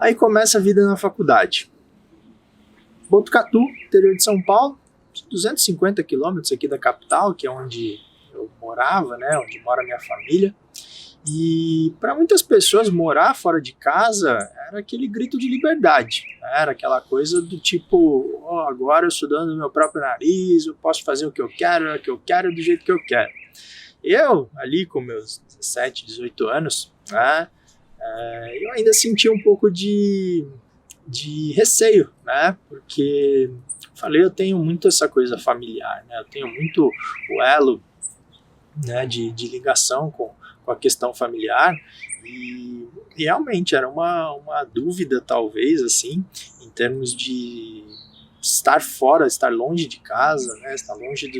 Aí começa a vida na faculdade. Botucatu, interior de São Paulo, 250 quilômetros aqui da capital, que é onde eu morava, né, onde mora a minha família. E para muitas pessoas morar fora de casa era aquele grito de liberdade, era aquela coisa do tipo, oh, agora eu sou dono do meu próprio nariz, eu posso fazer o que eu quero, do jeito que eu quero. Eu, ali com meus 17, 18 anos, né, eu ainda sentia um pouco de receio, né, porque falei, eu tenho muito essa coisa familiar, né, eu tenho muito o elo, né, de ligação com a questão familiar, e realmente era uma dúvida, talvez, assim, em termos de estar fora, estar longe de casa, né, estar longe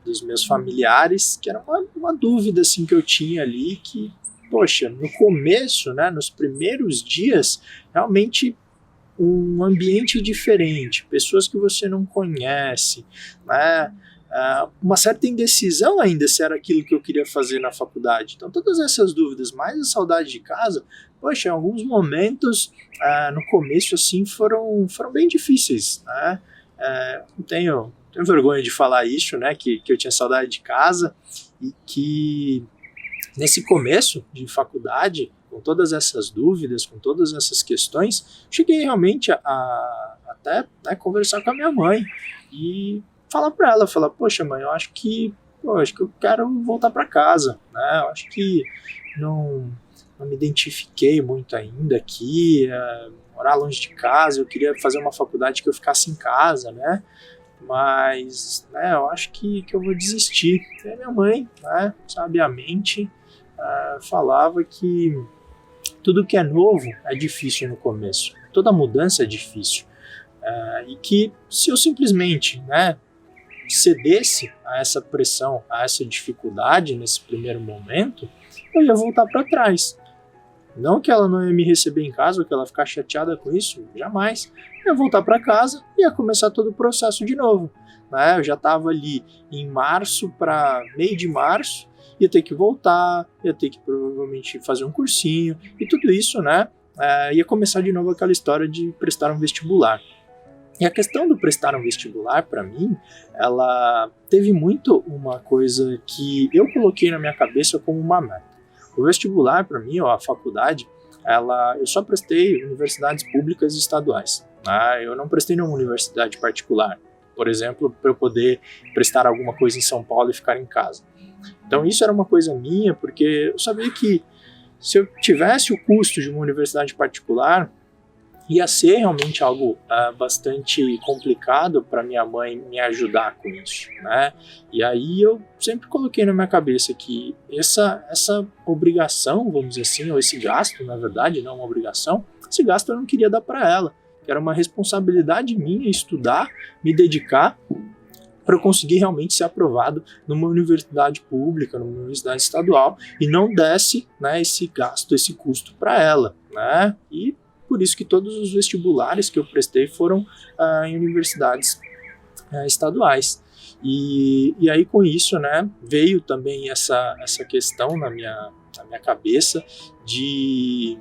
dos meus familiares, que era uma dúvida, assim, que eu tinha ali, que, poxa, no começo, né, nos primeiros dias, realmente um ambiente diferente, pessoas que você não conhece, né, uma certa indecisão ainda se era aquilo que eu queria fazer na faculdade. Então todas essas dúvidas, mais a saudade de casa, poxa, em alguns momentos no começo assim foram bem difíceis, né? Não tenho vergonha de falar isso, né? Que eu tinha saudade de casa e que nesse começo de faculdade, com todas essas dúvidas, com todas essas questões, cheguei realmente a até, né, conversar com a minha mãe e falar para ela, poxa mãe, eu acho que eu quero voltar para casa, né? Eu acho que não me identifiquei muito ainda aqui, morar longe de casa, eu queria fazer uma faculdade que eu ficasse em casa, né? Mas, né, eu acho que eu vou desistir. E a minha mãe, né, sabiamente, falava que tudo que é novo é difícil no começo, toda mudança é difícil, e que se eu simplesmente, né, cedesse a essa pressão, a essa dificuldade nesse primeiro momento, eu ia voltar para trás. Não que ela não ia me receber em casa, ou que ela ia ficar chateada com isso, jamais. Eu ia voltar para casa e ia começar todo o processo de novo, né? Eu já estava ali em março para meio de março, ia ter que voltar, ia ter que provavelmente fazer um cursinho, e tudo isso, né? Ia começar de novo aquela história de prestar um vestibular. E a questão do prestar um vestibular, para mim, ela teve muito uma coisa que eu coloquei na minha cabeça como uma meta. O vestibular, para mim, a faculdade, eu só prestei universidades públicas e estaduais. Né? Eu não prestei nenhuma universidade particular, por exemplo, para eu poder prestar alguma coisa em São Paulo e ficar em casa. Então isso era uma coisa minha, porque eu sabia que se eu tivesse o custo de uma universidade particular, ia ser realmente algo bastante complicado para minha mãe me ajudar com isso, né? E aí eu sempre coloquei na minha cabeça que essa obrigação, vamos dizer assim, ou esse gasto, na verdade, não uma obrigação, esse gasto eu não queria dar para ela, que era uma responsabilidade minha estudar, me dedicar para eu conseguir realmente ser aprovado numa universidade pública, numa universidade estadual, e não desse, né, esse gasto, esse custo para ela, né? E por isso que todos os vestibulares que eu prestei foram em universidades estaduais. E aí com isso, né, veio também essa questão na minha cabeça de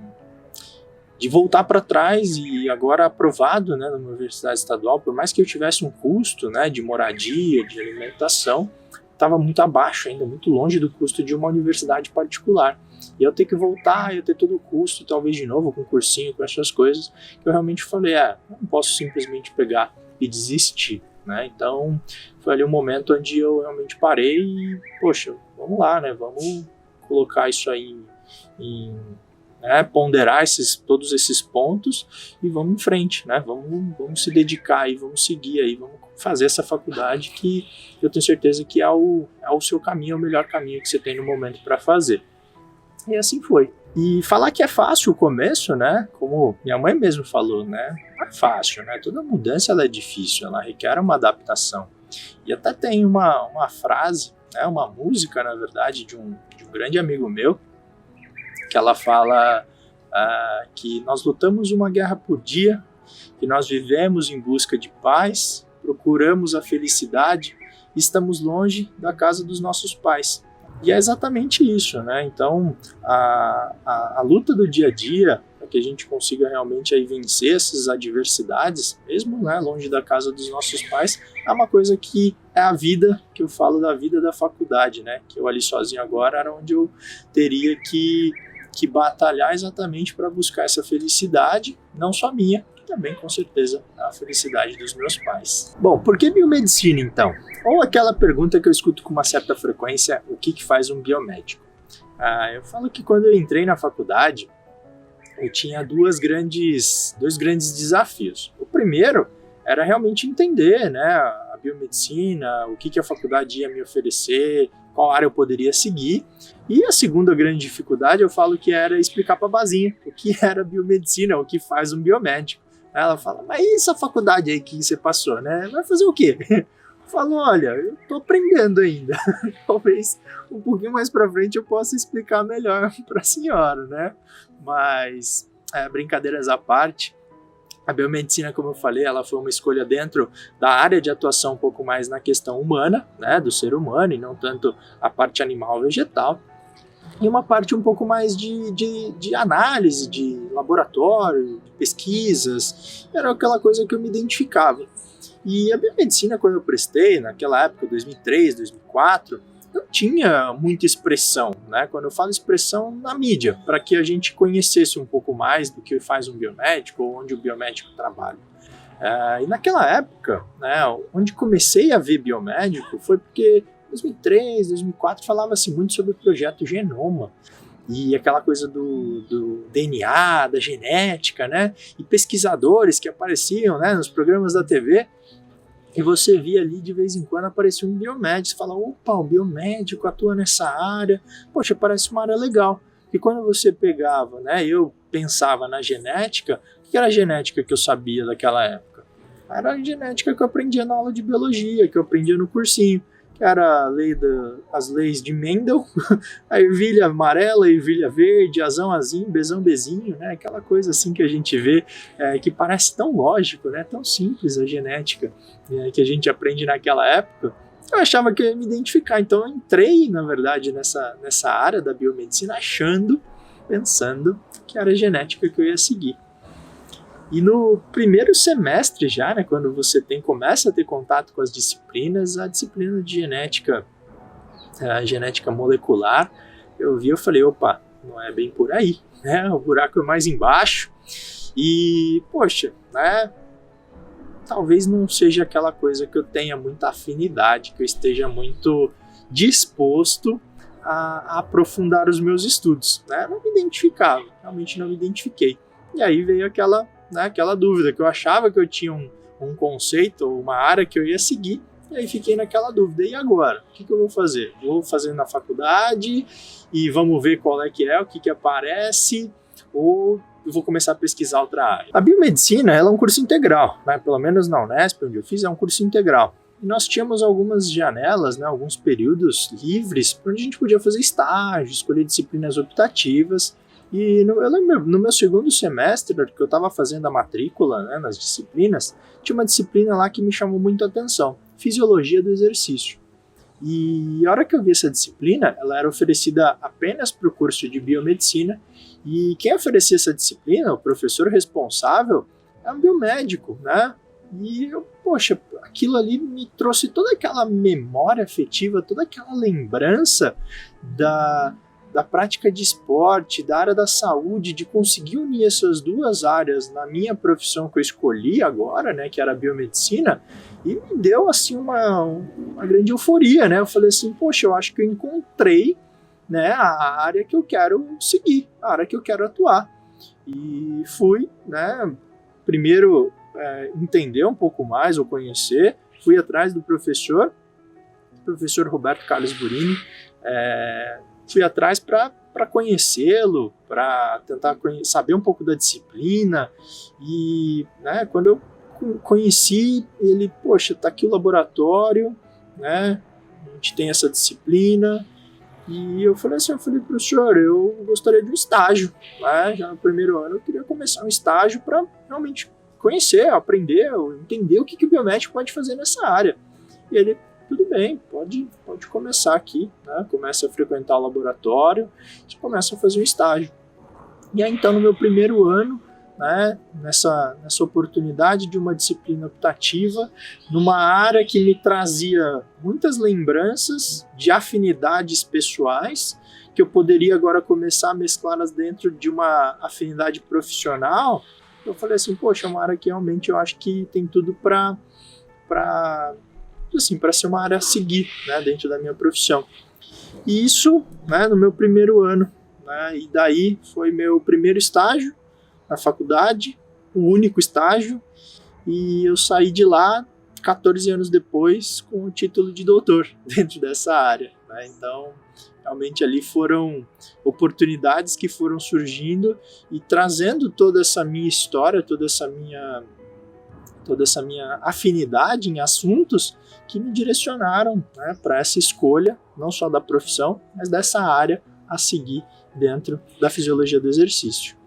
voltar para trás, e agora aprovado, né, numa universidade estadual, por mais que eu tivesse um custo, né, de moradia, de alimentação, estava muito abaixo ainda, muito longe do custo de uma universidade particular. E eu ter que voltar, eu ter todo o custo, talvez de novo, com cursinho, com essas coisas, que eu realmente falei, não posso simplesmente pegar e desistir, né? Então, foi ali um momento onde eu realmente parei e, poxa, vamos lá, né? Vamos colocar isso aí né, ponderar todos esses pontos e vamos em frente, né? Vamos se dedicar aí, vamos seguir aí, vamos fazer essa faculdade que eu tenho certeza que é o seu caminho, é o melhor caminho que você tem no momento para fazer. E assim foi. E falar que é fácil o começo, né? Como minha mãe mesmo falou, né? Não é fácil, né? Toda mudança ela é difícil, ela requer uma adaptação. E até tem uma frase, né? Uma música, na verdade, de um grande amigo meu, que ela fala que nós lutamos uma guerra por dia, que nós vivemos em busca de paz, procuramos a felicidade e estamos longe da casa dos nossos pais. E é exatamente isso, né? Então, a luta do dia a dia, que a gente consiga realmente aí vencer essas adversidades, mesmo, né, longe da casa dos nossos pais, é uma coisa que é a vida, que eu falo da vida da faculdade, né, que eu ali sozinho agora era onde eu teria que batalhar exatamente para buscar essa felicidade, não só minha, também com certeza a felicidade dos meus pais. Bom, por que biomedicina então? Ou aquela pergunta que eu escuto com uma certa frequência, o que faz um biomédico? Eu falo que quando eu entrei na faculdade, eu tinha dois grandes desafios. O primeiro era realmente entender, né, a biomedicina, o que a faculdade ia me oferecer, qual área eu poderia seguir. E a segunda grande dificuldade, eu falo que era explicar para a Bazinha o que era biomedicina, o que faz um biomédico. Ela fala, mas e essa faculdade aí que você passou, né? Vai fazer o quê? Eu falo, olha, eu tô aprendendo ainda. Talvez um pouquinho mais para frente eu possa explicar melhor para a senhora, né? Mas, brincadeiras à parte, a biomedicina, como eu falei, ela foi uma escolha dentro da área de atuação um pouco mais na questão humana, né, do ser humano, e não tanto a parte animal vegetal, e uma parte um pouco mais de análise, de laboratório, de pesquisas, era aquela coisa que eu me identificava. E a biomedicina, quando eu prestei, naquela época, 2003, 2004, não tinha muita expressão, né? Quando eu falo expressão, na mídia, para que a gente conhecesse um pouco mais do que faz um biomédico ou onde o biomédico trabalha. E naquela época, né, onde comecei a ver biomédico foi porque 2003, 2004 falava-se muito sobre o projeto Genoma e aquela coisa do DNA, da genética, né? E pesquisadores que apareciam, né, nos programas da TV. E você via ali, de vez em quando, aparecia um biomédico. Você fala, opa, o biomédico atua nessa área. Poxa, parece uma área legal. E quando você pegava, né, eu pensava na genética, o que era a genética que eu sabia daquela época? Era a genética que eu aprendia na aula de biologia, que eu aprendia no cursinho, que era as leis de Mendel, a ervilha amarela, a ervilha verde, azão, azinho, bezão, bezinho, né? Aquela coisa assim que a gente vê, que parece tão lógico, né? Tão simples a genética, que a gente aprende naquela época. Eu achava que eu ia me identificar, então eu entrei, na verdade, nessa área da biomedicina, pensando que era a genética que eu ia seguir. E no primeiro semestre já, né, quando você começa a ter contato com as disciplinas, a disciplina de genética, a genética molecular, eu falei, opa, não é bem por aí, né, o buraco é mais embaixo e, poxa, né, talvez não seja aquela coisa que eu tenha muita afinidade, que eu esteja muito disposto a aprofundar os meus estudos, né, não me identificava, realmente não me identifiquei. E aí veio aquela dúvida, que eu achava que eu tinha um conceito ou uma área que eu ia seguir, e aí fiquei naquela dúvida, e agora? O que eu vou fazer? Vou fazer na faculdade e vamos ver qual é, o que aparece, ou eu vou começar a pesquisar outra área? A biomedicina, ela é um curso integral, né? Pelo menos na Unesp, onde eu fiz, é um curso integral. E nós tínhamos algumas janelas, né, alguns períodos livres, onde a gente podia fazer estágio, escolher disciplinas optativas. E eu lembro, no meu segundo semestre, que eu estava fazendo a matrícula, né, nas disciplinas, tinha uma disciplina lá que me chamou muito a atenção, Fisiologia do Exercício. E a hora que eu vi essa disciplina, ela era oferecida apenas para o curso de biomedicina, e quem oferecia essa disciplina, o professor responsável, é um biomédico, né? E poxa, aquilo ali me trouxe toda aquela memória afetiva, toda aquela lembrança da prática de esporte, da área da saúde, de conseguir unir essas duas áreas na minha profissão que eu escolhi agora, né, que era a biomedicina, e me deu assim uma grande euforia, né? Eu falei assim, poxa, eu acho que eu encontrei, né, a área que eu quero seguir, a área que eu quero atuar. E fui, né, primeiro entender um pouco mais, ou conhecer, fui atrás do professor Roberto Carlos Burini, fui atrás para conhecê-lo, para tentar saber um pouco da disciplina, e, né, quando eu conheci ele, poxa, tá aqui o laboratório, né, a gente tem essa disciplina, e eu falei assim, professor, eu gostaria de um estágio, né, já no primeiro ano eu queria começar um estágio para realmente conhecer, aprender, entender o que o biomédico pode fazer nessa área. E ele, tudo bem, pode começar aqui, né? Começa a frequentar o laboratório, você começa a fazer um estágio. E aí, então, no meu primeiro ano, né, nessa oportunidade de uma disciplina optativa, numa área que me trazia muitas lembranças de afinidades pessoais, que eu poderia agora começar a mesclá-las dentro de uma afinidade profissional, eu falei assim, poxa, é uma área que realmente eu acho que tem tudo para ser uma área a seguir, né, dentro da minha profissão. E isso, né, no meu primeiro ano, né, e daí foi meu primeiro estágio na faculdade, o único estágio, e eu saí de lá 14 anos depois com o título de doutor dentro dessa área, né? Então, realmente ali foram oportunidades que foram surgindo e trazendo toda essa minha história, toda essa minha afinidade em assuntos que me direcionaram, né, para essa escolha, não só da profissão, mas dessa área a seguir dentro da fisiologia do exercício.